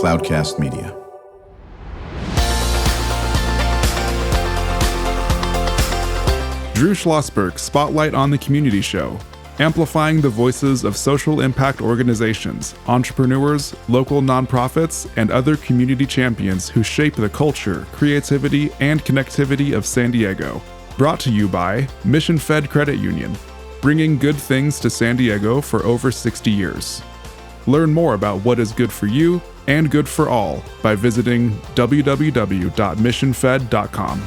Cloudcast Media. Drew Schlosberg Spotlight on the Community Show, amplifying the voices of social impact organizations, entrepreneurs, local nonprofits, and other community champions who shape the culture, creativity, and connectivity of San Diego. Brought to you by Mission Fed Credit Union, bringing good things to San Diego for over 60 years. Learn more about what is good for you and good for all by visiting www.missionfed.com.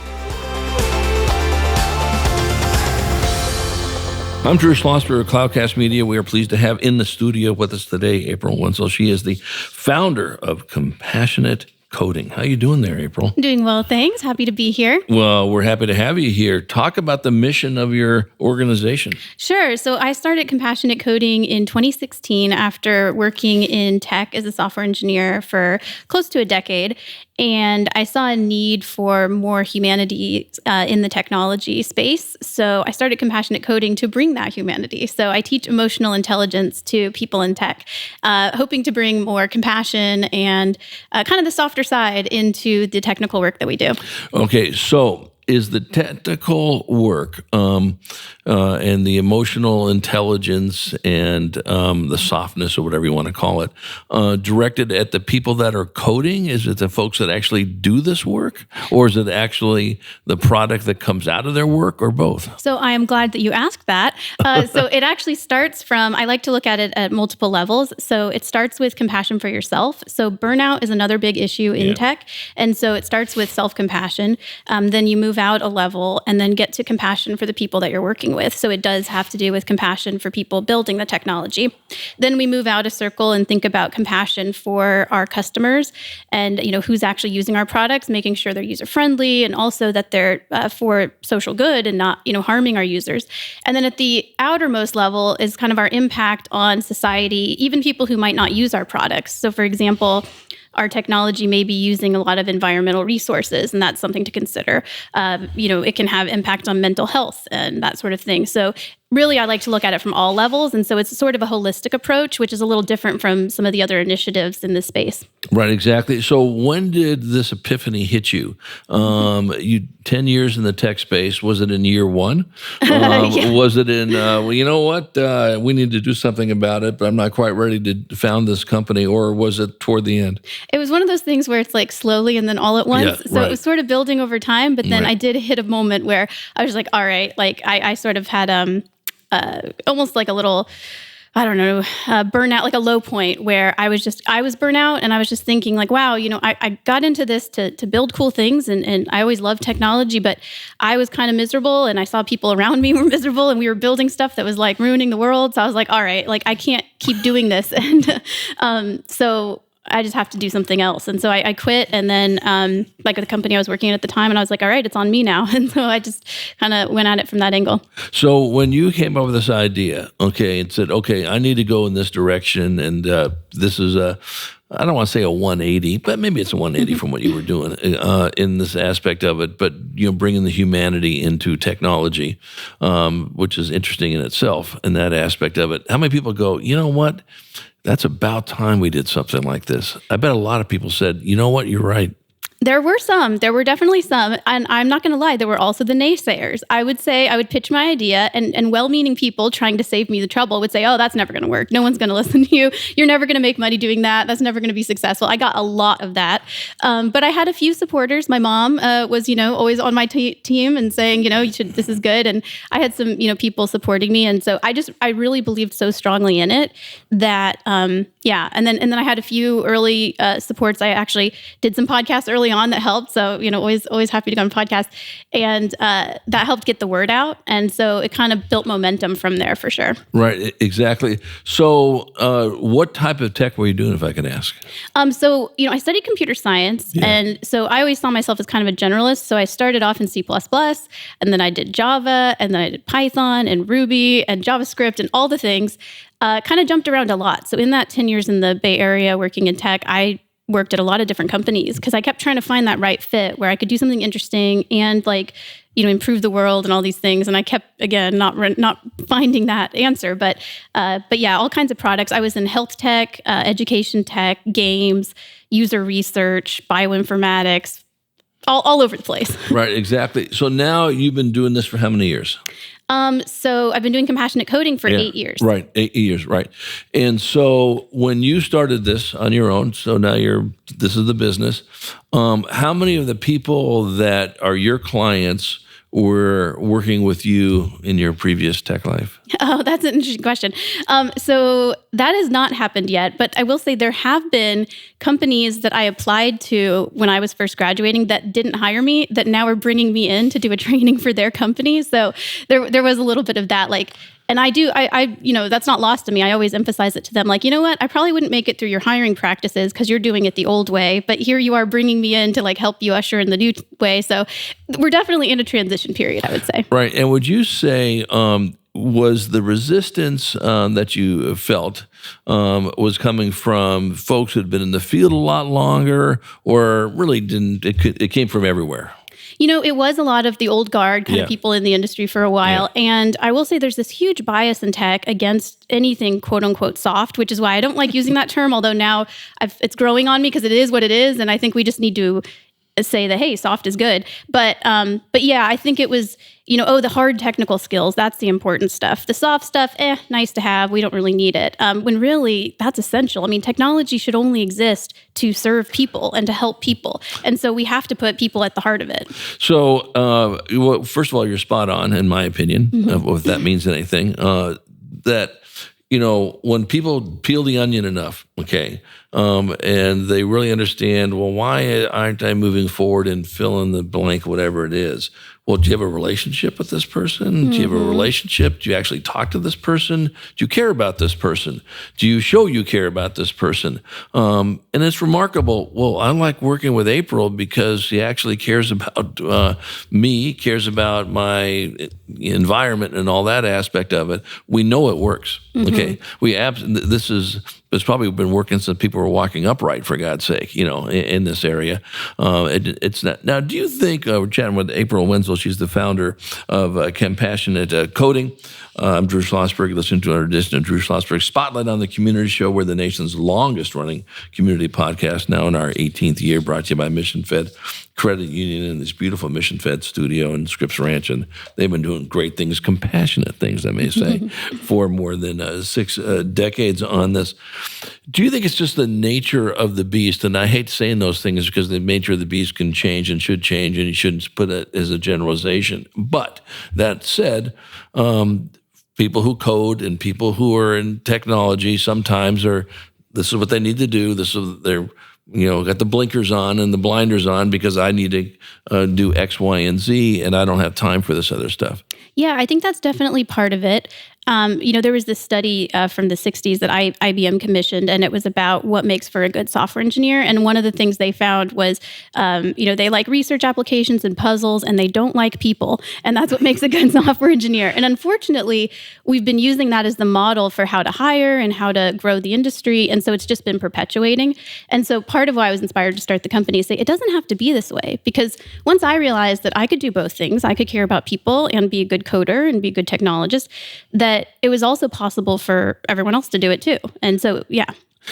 I'm Drew Schlosberg of Cloudcast Media. We are pleased to have in the studio with us today April Wensel. She is the founder of Compassionate Coding. How you doing there, April? Doing well, thanks. Happy to be here. Well, we're happy to have you here. Talk about the mission of your organization. Sure. So I started Compassionate Coding in 2016 after working in tech as a software engineer for close to a decade. And I saw a need for more humanity in the technology space. So I started Compassionate Coding to bring that humanity. So I teach emotional intelligence to people in tech, hoping to bring more compassion and kind of the softer side into the technical work that we do. Okay, so is the technical work and the emotional intelligence and the softness, or whatever you want to call it, directed at the people that are coding? Is it the folks that actually do this work? Or is it actually the product that comes out of their work, or both? So I am glad that you asked that. So it actually starts from, I like to look at it at multiple levels. So it starts with compassion for yourself. So burnout is another big issue in tech. And so it starts with self-compassion. Then you move out a level and then get to compassion for the people that you're working with. So it does have to do with compassion for people building the technology. Then we move out a circle and think about compassion for our customers and, who's actually using our products, making sure they're user-friendly and also that they're for social good and not, harming our users. And then at the outermost level is kind of our impact on society, even people who might not use our products. So for example, our technology may be using a lot of environmental resources, and that's something to consider. It can have impact on mental health and that sort of thing. So really, I like to look at it from all levels. And so it's sort of a holistic approach, which is a little different from some of the other initiatives in this space. Right, exactly. So when did this epiphany hit you? 10 years in the tech space, was it in year one? Was it in, we need to do something about it, but I'm not quite ready to found this company, or was it toward the end? It was one of those things where it's like slowly and then all at once. Yeah, so right. It was sort of building over time, but then I did hit a moment where I was like, all right, like I sort of had almost like a little, burnout, like a low point where I was burnout, and I was just thinking like, wow, I got into this to build cool things, and I always loved technology, but I was kind of miserable, and I saw people around me were miserable, and we were building stuff that was like ruining the world. So I was like, all right, like I can't keep doing this. And so I just have to do something else. And so I quit, and then like the company I was working at the time, and I was like, all right, it's on me now. And so I just kind of went at it from that angle. So when you came up with this idea, and said, okay, I need to go in this direction, and this is I don't want to say a 180, but maybe it's a 180 from what you were doing in this aspect of it, but bringing the humanity into technology, which is interesting in itself, in that aspect of it. How many people go, you know what? That's about time we did something like this. I bet a lot of people said, you know what, you're right. There were definitely some. And I'm not going to lie, there were also the naysayers. I would pitch my idea, and well-meaning people trying to save me the trouble would say, oh, that's never going to work. No one's going to listen to you. You're never going to make money doing that. That's never going to be successful. I got a lot of that. But I had a few supporters. My mom was, always on my team and saying, this is good. And I had some, people supporting me. And so I really believed so strongly in it that, And then I had a few early supports. I actually did some podcasts early on that helped. So, always happy to go on podcasts. And that helped get the word out. And so it kind of built momentum from there for sure. Right, exactly. So what type of tech were you doing, if I can ask? I studied computer science. Yeah. And so I always saw myself as kind of a generalist. So I started off in C++, and then I did Java, and then I did Python and Ruby and JavaScript and all the things. Kind of jumped around a lot. So in that 10 years in the Bay Area working in tech, I worked at a lot of different companies because I kept trying to find that right fit where I could do something interesting and improve the world and all these things. And I kept, again, not finding that answer. But yeah, all kinds of products. I was in health tech, education tech, games, user research, bioinformatics, all over the place. Right, exactly. So now you've been doing this for how many years? So I've been doing compassionate coding for 8 years. Right, 8 years, right. And so when you started this on your own, so now this is the business, how many of the people that are your clients were working with you in your previous tech life? Oh, that's an interesting question. So that has not happened yet, but I will say there have been companies that I applied to when I was first graduating that didn't hire me, that now are bringing me in to do a training for their company. So there was a little bit of that, and I that's not lost to me. I always emphasize it to them, you know what? I probably wouldn't make it through your hiring practices because you're doing it the old way, but here you are bringing me in to help you usher in the new way. So we're definitely in a transition period, I would say. Right. And would you say, was the resistance that you felt was coming from folks who had been in the field a lot longer, or really didn't? It came from everywhere. It was a lot of the old guard kind of people in the industry for a while. Yeah. And I will say there's this huge bias in tech against anything quote unquote soft, which is why I don't like using that term, although now it's growing on me because it is what it is. And I think we just need to say that, hey, soft is good. But yeah, I think it was, the hard technical skills, that's the important stuff. The soft stuff, nice to have. We don't really need it. When really that's essential. I mean, technology should only exist to serve people and to help people. And so we have to put people at the heart of it. So, well, first of all, you're spot on, in my opinion, if that means anything, that, when people peel the onion enough, okay, and they really understand, well, why aren't I moving forward and fill in the blank, whatever it is? Well, do you have a relationship with this person? Do you have a relationship? Do you actually talk to this person? Do you care about this person? Do you show you care about this person? And it's remarkable. Well, I like working with April because she actually cares about me, cares about my environment and all that aspect of it. We know it works. Okay, it's probably been working since people were walking upright, for God's sake, in this area. It's not. Now, do you think, we're chatting with April Wensel, she's the founder of Compassionate Coding. I'm Drew Schlosberg. Listen to another edition of Drew Schlosberg Spotlight on the Community Show. We're the nation's longest running community podcast, now in our 18th year, brought to you by Mission Fed Credit Union in this beautiful Mission Fed studio in Scripps Ranch. And they've been doing great things, compassionate things, I may say, for more than 6 decades on this. Do you think it's just the nature of the beast? And I hate saying those things because the nature of the beast can change and should change, and you shouldn't put it as a generalization. But that said, people who code and people who are in technology sometimes this is what they need to do. They're got the blinkers on and the blinders on because I need to do X, Y, and Z, and I don't have time for this other stuff. Yeah, I think that's definitely part of it. There was this study from the 60s that IBM commissioned, and it was about what makes for a good software engineer. And one of the things they found was, they like research applications and puzzles, and they don't like people. And that's what makes a good software engineer. And unfortunately, we've been using that as the model for how to hire and how to grow the industry. And so it's just been perpetuating. And so part of why I was inspired to start the company is say, it doesn't have to be this way. Because once I realized that I could do both things, I could care about people and be a good coder and be a good technologist, that it was also possible for everyone else to do it too. And so, yeah.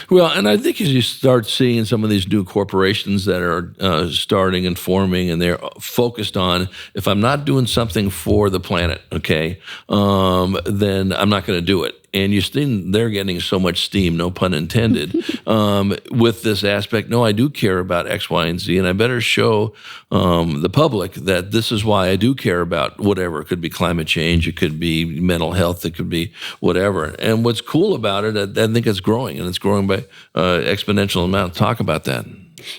Well, and I think as you start seeing some of these new corporations that are starting and forming, and they're focused on, if I'm not doing something for the planet, okay, then I'm not going to do it. And you see they're getting so much steam, no pun intended, with this aspect. No, I do care about X, Y, and Z, and I better show the public that this is why I do care about whatever. It could be climate change, it could be mental health, it could be whatever. And what's cool about it, I think it's growing, and it's growing by exponential amount. Talk about that.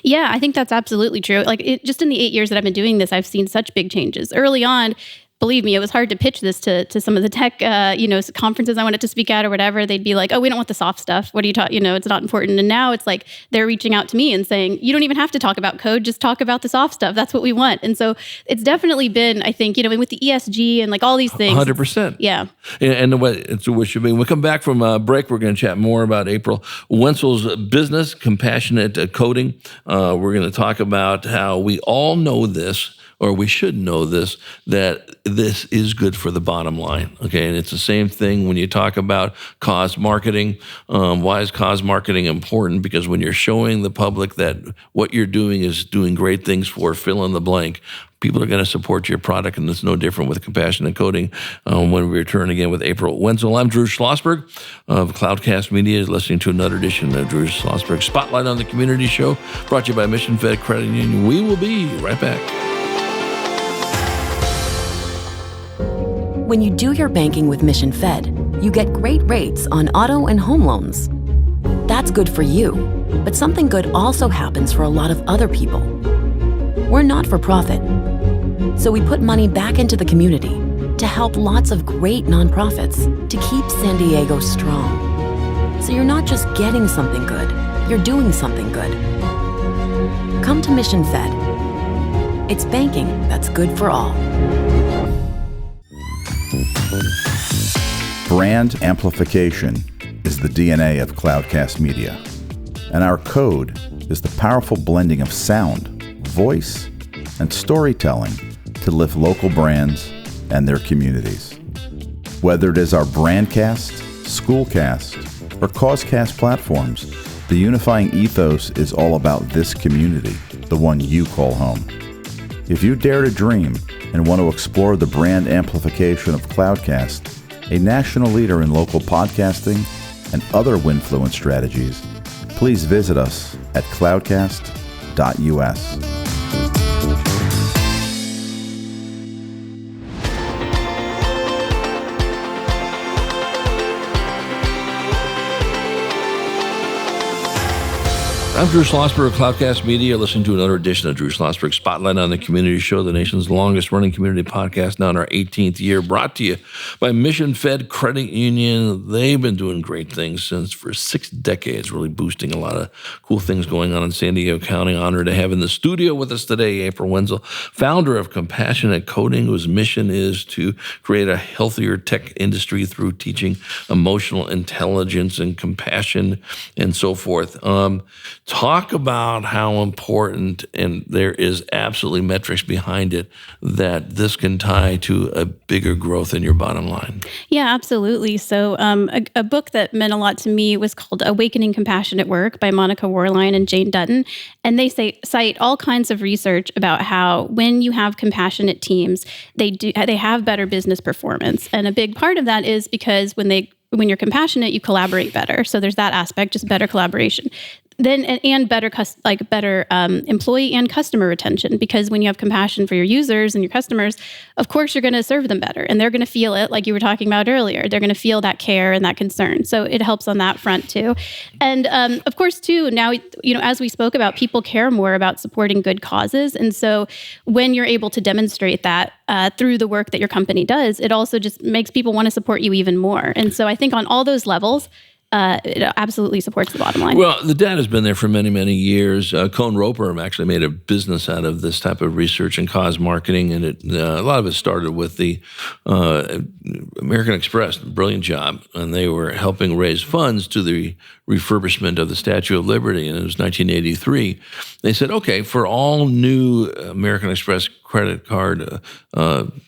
Yeah, I think that's absolutely true. Just in the 8 years that I've been doing this, I've seen such big changes. Early on, believe me, it was hard to pitch this to some of the tech, conferences I wanted to speak at or whatever. They'd be like, "Oh, we don't want the soft stuff. What are you talking? It's not important." And now it's like they're reaching out to me and saying, "You don't even have to talk about code. Just talk about the soft stuff. That's what we want." And so it's definitely been, I think, with the ESG and all these things. 100%. Yeah. And the way it's what should be. When we come back from a break, we're going to chat more about April Wensel's business, Compassionate Coding. We're going to talk about how we all know this. or we should know this, that this is good for the bottom line, okay? And it's the same thing when you talk about cause marketing. Why is cause marketing important? Because when you're showing the public that what you're doing is doing great things for fill in the blank, people are going to support your product, and it's no different with compassionate coding. When we return again with April Wensel, I'm Drew Schlosberg of Cloudcast Media, listening to another edition of Drew Schlosberg Spotlight on the Community Show, brought to you by Mission Fed Credit Union. We will be right back. When you do your banking with Mission Fed, you get great rates on auto and home loans. That's good for you, but something good also happens for a lot of other people. We're not for profit, so we put money back into the community to help lots of great nonprofits to keep San Diego strong. So you're not just getting something good, you're doing something good. Come to Mission Fed. It's banking that's good for all. Brand amplification is the DNA of Cloudcast Media, and our code is the powerful blending of sound, voice, and storytelling to lift local brands and their communities. Whether it is our Brandcast, Schoolcast, or Causecast platforms, the unifying ethos is all about this community, the one you call home. If you dare to dream and want to explore the brand amplification of Cloudcast, a national leader in local podcasting and other Winfluence strategies, please visit us at cloudcast.us. I'm Drew Schlosberg of Cloudcast Media, listening to another edition of Drew Schlosberg Spotlight on the Community Show, the nation's longest-running community podcast, now in our 18th year, brought to you by Mission Fed Credit Union. They've been doing great things for 6 decades, really boosting a lot of cool things going on in San Diego County. Honored to have in the studio with us today April Wensel, founder of Compassionate Coding, whose mission is to create a healthier tech industry through teaching emotional intelligence and compassion and so forth. Talk about how important, and there is absolutely metrics behind it, that this can tie to a bigger growth in your bottom line. Yeah, absolutely. So a book that meant a lot to me was called Awakening Compassion at Work by Monica Warline and Jane Dutton. And they cite all kinds of research about how when you have compassionate teams, they have better business performance. And a big part of that is because when you're compassionate, you collaborate better. So there's that aspect, just better collaboration. Then and better employee and customer retention, because when you have compassion for your users and your customers, of course you're going to serve them better, and they're going to feel it, like you were talking about earlier. They're going to feel that care and that concern. So it helps on that front too. And of course too, now as we spoke about, people care more about supporting good causes, and so when you're able to demonstrate that through the work that your company does, it also just makes people want to support you even more. And so I think on all those levels, it absolutely supports the bottom line. Well, the data's been there for many, many years. Cohn Roper actually made a business out of this type of research and cause marketing, and a lot of it started with the American Express, brilliant job, and they were helping raise funds to the refurbishment of the Statue of Liberty, and it was 1983. They said, okay, for all new American Express credit card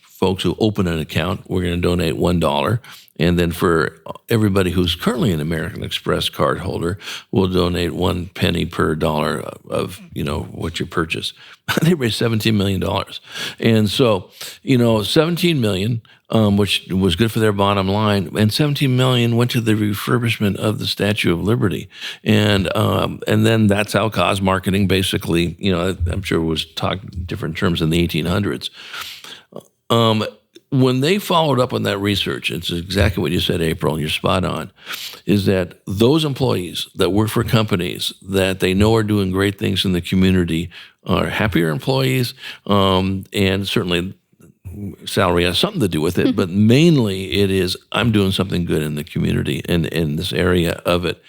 folks who open an account, we're going to donate $1. And then for everybody who's currently an American Express card holder, we'll donate 1 penny per dollar of what you purchase. They raised $17 million. And so, $17 million, which was good for their bottom line, and $17 million went to the refurbishment of the Statue of Liberty. And then that's how cause marketing basically, I'm sure it was talked in different terms in the 1800s. When they followed up on that research, it's exactly what you said, April, and you're spot on, is that those employees that work for companies that they know are doing great things in the community are happier employees, and certainly salary has something to do with it, but mainly it is, I'm doing something good in the community and in this area of it.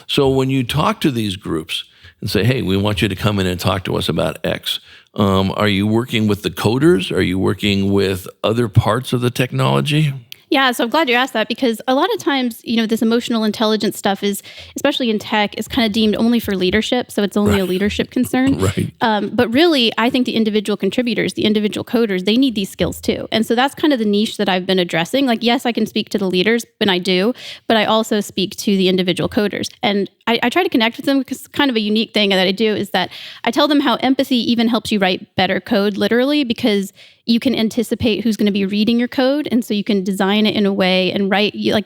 So when you talk to these groups and say, hey, we want you to come in and talk to us about X, are you working with the coders? Are you working with other parts of the technology? Yeah, so I'm glad you asked that, because a lot of times, this emotional intelligence stuff is, especially in tech, is kind of deemed only for leadership. So it's only a leadership concern. Right. But really, I think the individual contributors, the individual coders, they need these skills too. And so that's kind of the niche that I've been addressing. Like, yes, I can speak to the leaders, and I do, but I also speak to the individual coders. And I try to connect with them, because kind of a unique thing that I do is that I tell them how empathy even helps you write better code, literally, because you can anticipate who's going to be reading your code. And so you can design it in a way and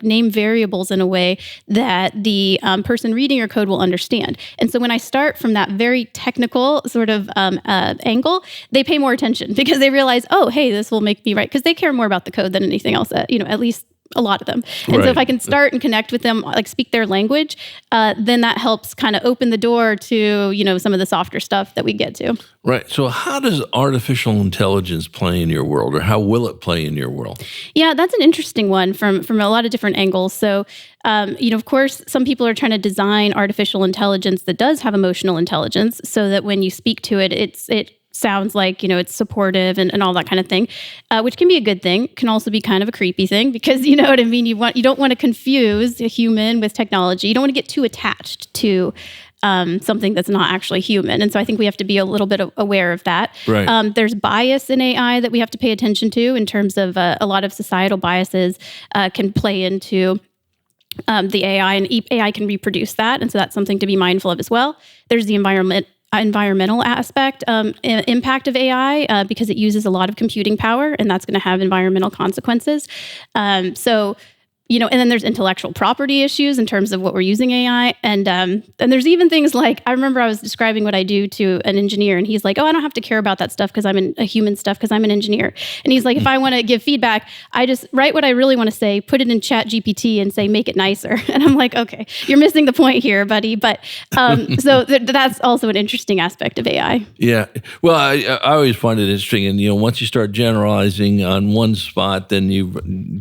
name variables in a way that the person reading your code will understand. And so when I start from that very technical sort of angle, they pay more attention, because they realize, oh, hey, this will make me right. Because they care more about the code than anything else, at least a lot of them. And so if I can start and connect with them, like speak their language, then that helps kind of open the door to, some of the softer stuff that we get to. Right. So how does artificial intelligence play in your world, or how will it play in your world? Yeah, that's an interesting one from a lot of different angles. So, of course, some people are trying to design artificial intelligence that does have emotional intelligence, so that when you speak to it, it sounds like, it's supportive and all that kind of thing, which can be a good thing. Can also be kind of a creepy thing, because you know what I mean? You don't want to confuse a human with technology. You don't want to get too attached to something that's not actually human. And so I think we have to be a little bit aware of that. Right. There's bias in AI that we have to pay attention to, in terms of a lot of societal biases can play into the AI, and AI can reproduce that. And so that's something to be mindful of as well. There's the environmental aspect, impact of AI, because it uses a lot of computing power, and that's going to have environmental consequences. And then there's intellectual property issues in terms of what we're using AI. And there's even things like, I remember I was describing what I do to an engineer, and he's like, oh, I don't have to care about that stuff because I'm a human stuff, because I'm an engineer. And he's like, if I want to give feedback, I just write what I really want to say, put it in Chat GPT and say, make it nicer. And I'm like, okay, you're missing the point here, buddy. But so that's also an interesting aspect of AI. Yeah. Well, I always find it interesting. And, once you start generalizing on one spot, then you're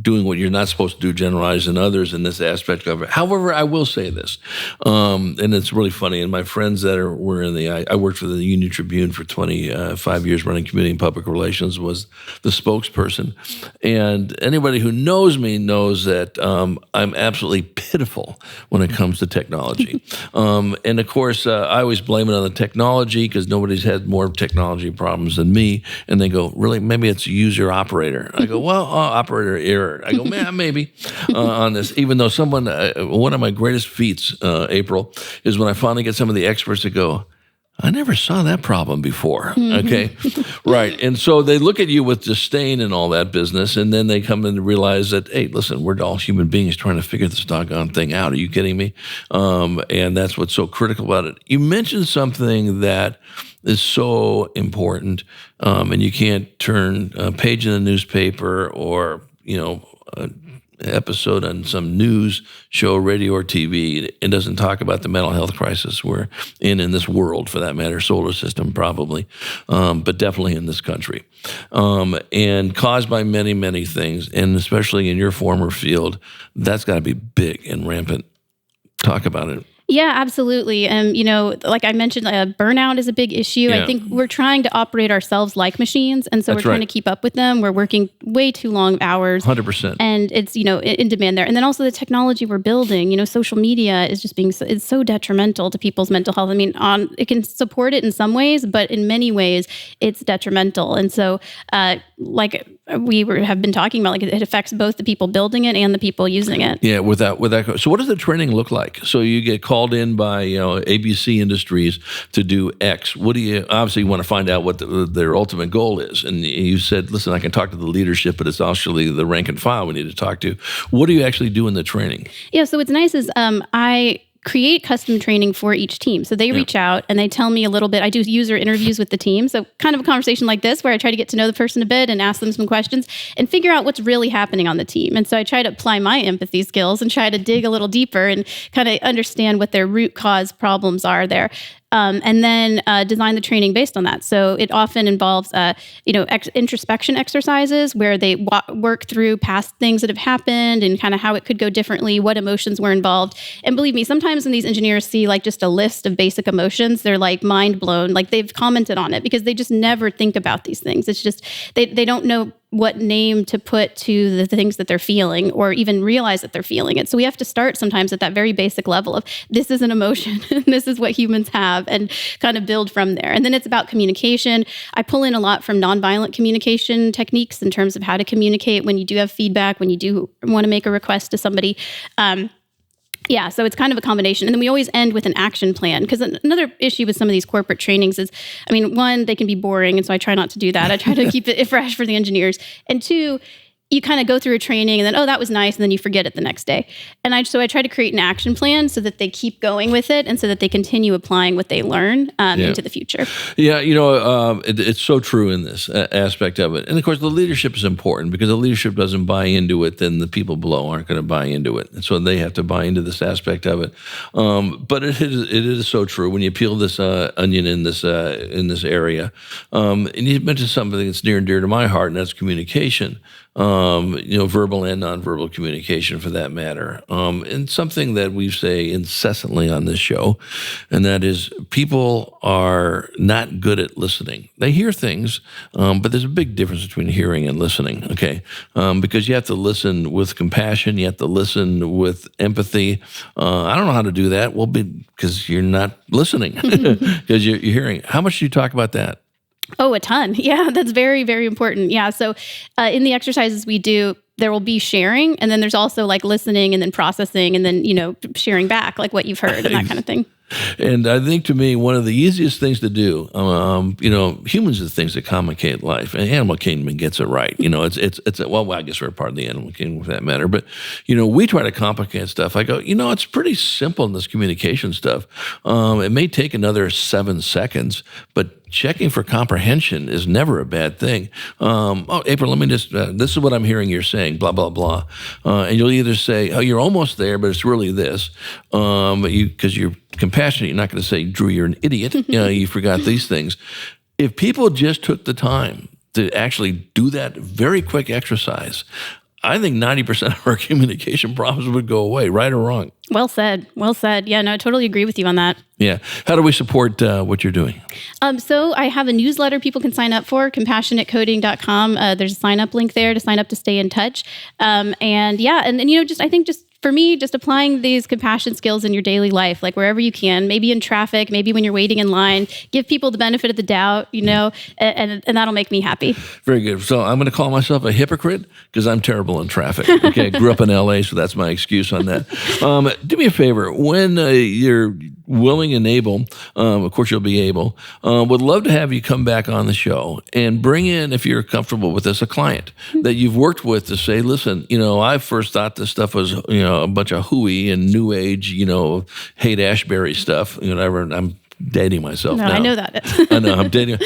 doing what you're not supposed to do, generalizing others in this aspect of it. However, I will say this, and it's really funny. And my friends that were in I worked for the Union Tribune for 25 years, running community and public relations, was the spokesperson. And anybody who knows me knows that I'm absolutely pitiful when it comes to technology. And of course, I always blame it on the technology, because nobody's had more technology problems than me. And they go, really? Maybe it's user operator. I go, well, operator error. I go, man, maybe. On this, even though one of my greatest feats, April, is when I finally get some of the experts to go, I never saw that problem before. Okay. Right. And so they look at you with disdain and all that business. And then they come in and realize that, hey, listen, we're all human beings trying to figure this doggone thing out. Are you kidding me? And that's what's so critical about it. You mentioned something that is so important, and you can't turn a page in the newspaper or, episode on some news show, radio or TV, it doesn't talk about the mental health crisis we're in this world, for that matter, solar system probably, but definitely in this country, and caused by many, many things, and especially in your former field, that's got to be big and rampant. Talk about it. Yeah, absolutely. And, like I mentioned, burnout is a big issue. Yeah. I think we're trying to operate ourselves like machines. And so we're trying to keep up with them. We're working way too long hours. 100%. And it's, in demand there. And then also the technology we're building, social media is just it's so detrimental to people's mental health. I mean, it can support it in some ways, but in many ways it's detrimental. And so, like we have been talking about, like it affects both the people building it and the people using it. Yeah, without. So what does the training look like? So you get called in by ABC Industries to do X. What do you obviously want to find out what their ultimate goal is? And you said, listen, I can talk to the leadership, but it's actually the rank and file we need to talk to. What do you actually do in the training? Yeah, so what's nice is I create custom training for each team. So they reach out and they tell me a little bit. I do user interviews with the team. So kind of a conversation like this where I try to get to know the person a bit and ask them some questions and figure out what's really happening on the team. And so I try to apply my empathy skills and try to dig a little deeper and kind of understand what their root cause problems are there. And then design the training based on that. So it often involves, introspection exercises where they work through past things that have happened and kind of how it could go differently, what emotions were involved. And believe me, sometimes when these engineers see like just a list of basic emotions, they're like mind blown, like they've commented on it because they just never think about these things. It's just, they don't know what name to put to the things that they're feeling, or even realize that they're feeling it. So we have to start sometimes at that very basic level of, this is an emotion, this is what humans have, and kind of build from there. And then it's about communication. I pull in a lot from nonviolent communication techniques in terms of how to communicate when you do have feedback, when you do want to make a request to somebody. So it's kind of a combination. And then we always end with an action plan, because another issue with some of these corporate trainings is, one, they can be boring. And so I try not to do that. I try to keep it fresh for the engineers. And two, you kind of go through a training and then, oh, that was nice. And then you forget it the next day. And I try to create an action plan so that they keep going with it and so that they continue applying what they learn into the future. Yeah, it's so true in this aspect of it. And of course, the leadership is important, because the leadership doesn't buy into it, then the people below aren't going to buy into it. And so they have to buy into this aspect of it. But it is so true when you peel this onion in this area. And you mentioned something that's near and dear to my heart, and that's communication. Verbal and nonverbal communication, for that matter. And something that we say incessantly on this show, and that is, people are not good at listening. They hear things, but there's a big difference between hearing and listening, okay? Because you have to listen with compassion, you have to listen with empathy. I don't know how to do that. Well, because you're not listening, because you're hearing. How much do you talk about that? Oh, a ton. Yeah, that's very, very important. Yeah. So in the exercises we do, there will be sharing, and then there's also like listening and then processing and then, sharing back like what you've heard and that kind of thing. And I think, to me, one of the easiest things to do, humans are the things that complicate life, and animal kingdom gets it right. I guess we're part of the animal kingdom for that matter. But, we try to complicate stuff. I go, it's pretty simple in this communication stuff. It may take another 7 seconds, but checking for comprehension is never a bad thing. April, let me just, this is what I'm hearing you're saying, blah, blah, blah. And you'll either say, oh, you're almost there, but it's really this. Because you're compassionate, you're not going to say, Drew, you're an idiot. You forgot these things. If people just took the time to actually do that very quick exercise, I think 90% of our communication problems would go away, right or wrong. Well said. Well said. Yeah, no, I totally agree with you on that. Yeah. How do we support what you're doing? So I have a newsletter people can sign up for, compassionatecoding.com. There's a sign up link there to sign up to stay in touch. I think for me, just applying these compassion skills in your daily life, like wherever you can, maybe in traffic, maybe when you're waiting in line, give people the benefit of the doubt, and that'll make me happy. Very good. So I'm going to call myself a hypocrite because I'm terrible in traffic. Okay, I grew up in LA, so that's my excuse on that. Do me a favor, when you're willing and able, of course you'll be able, would love to have you come back on the show and bring in, if you're comfortable with this, a client that you've worked with to say, listen, I first thought this stuff was, a bunch of hooey and new age, Haight-Ashbury stuff, whatever. I'm dating myself now. I know that. I know, I'm dating.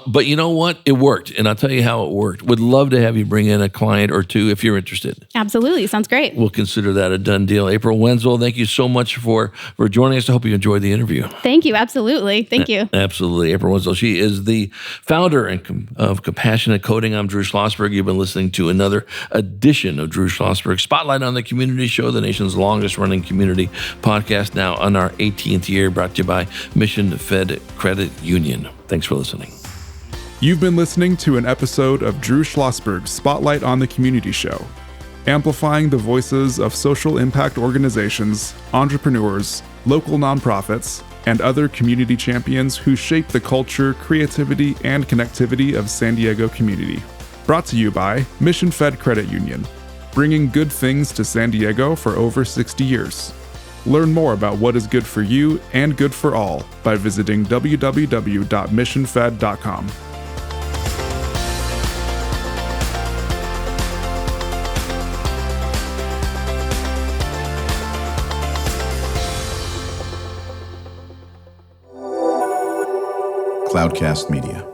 But you know what? It worked. And I'll tell you how it worked. Would love to have you bring in a client or two if you're interested. Absolutely. Sounds great. We'll consider that a done deal. April Wensel, thank you so much for joining us. I hope you enjoyed the interview. Thank you. Absolutely. Thank you. Absolutely. April Wensel. She is the founder of Compassionate Coding. I'm Drew Schlosberg. You've been listening to another edition of Drew Schlosberg Spotlight on the Community Show, the nation's longest running community podcast, now on our 18th year, brought to you by Mission Fed Credit Union. Thanks for listening. You've been listening to an episode of Drew Schlosberg's Spotlight on the Community Show, amplifying the voices of social impact organizations, entrepreneurs, local nonprofits, and other community champions who shape the culture, creativity, and connectivity of San Diego community. Brought to you by Mission Fed Credit Union, bringing good things to San Diego for over 60 years. Learn more about what is good for you and good for all by visiting www.missionfed.com. Cloudcast Media.